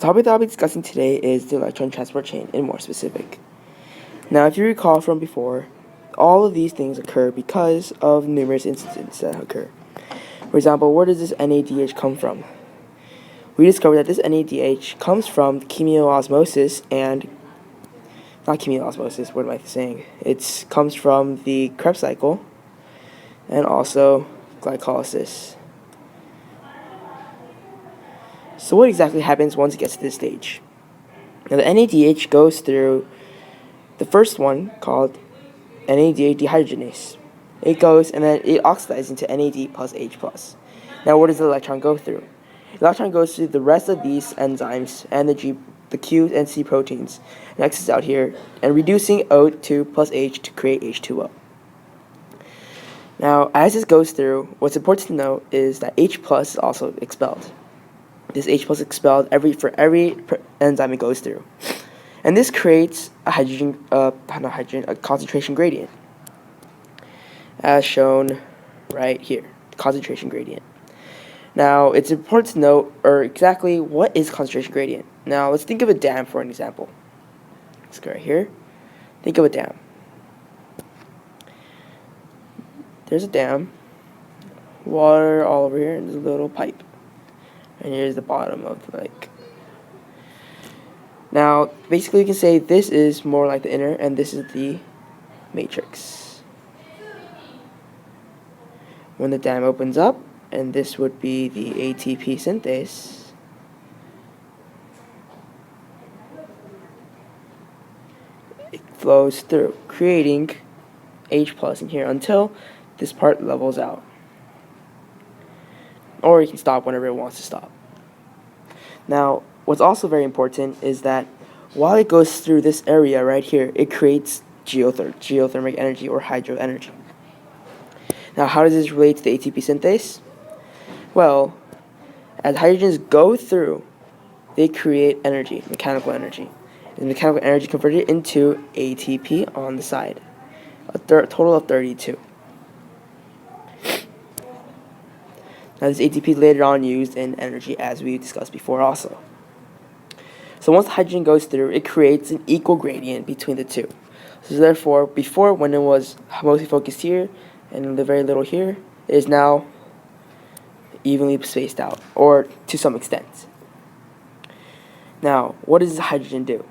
topic that I'll be discussing today is the electron transport chain, and more specific. Now, if you recall from before, all of these things occur because of numerous incidents that occur. For example, where does this NADH come from? We discovered that this NADH comes from chemiosmosis and not chemiosmosis, what am I saying? It comes from the Krebs cycle and also glycolysis. So what exactly happens once it gets to this stage? Now the NADH goes through the first one called NADH dehydrogenase. It goes and then it oxidizes into NAD plus H plus. Now what does the electron go through? The electron goes through the rest of these enzymes and the Q and C proteins and exits out here and reducing O2 plus H to create H2O. Now as this goes through, what's important to note is that H plus is also expelled. This H plus is expelled for every enzyme it goes through. And this creates a concentration gradient, as shown right here, concentration gradient. Now, it's important to note, exactly what is concentration gradient. Now, let's think of a dam for an example. Let's go right here. Think of a dam. There's a dam, water all over here, and there's a little pipe. And here's the bottom of the lake. Now, basically, you can say this is more like the inner, and this is the matrix. When the dam opens up, and this would be the ATP synthase, it flows through, creating H plus in here until this part levels out. Or you can stop whenever it wants to stop. Now, what's also very important is that while it goes through this area right here, it creates geothermic energy or hydro energy. Now, how does this relate to the ATP synthase? Well, as hydrogens go through, they create energy, mechanical energy. And mechanical energy converted into ATP on the side, a total of 32. Now, this ATP is later on used in energy, as we discussed before also. So once the hydrogen goes through, it creates an equal gradient between the two. So therefore, before, when it was mostly focused here and the very little here, it is now evenly spaced out, or to some extent. Now, what does hydrogen do?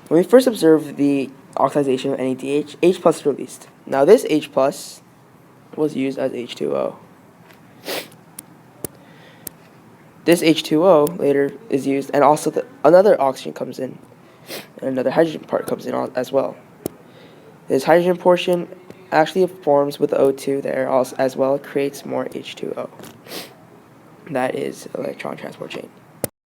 When we first observed the oxidation of NADH, H plus is released. Now this H plus was used as H2O. This H2O later is used, and also another oxygen comes in, and another hydrogen part comes in as well. This hydrogen portion actually forms with the O2 there as well, creates more H2O. That is electron transport chain.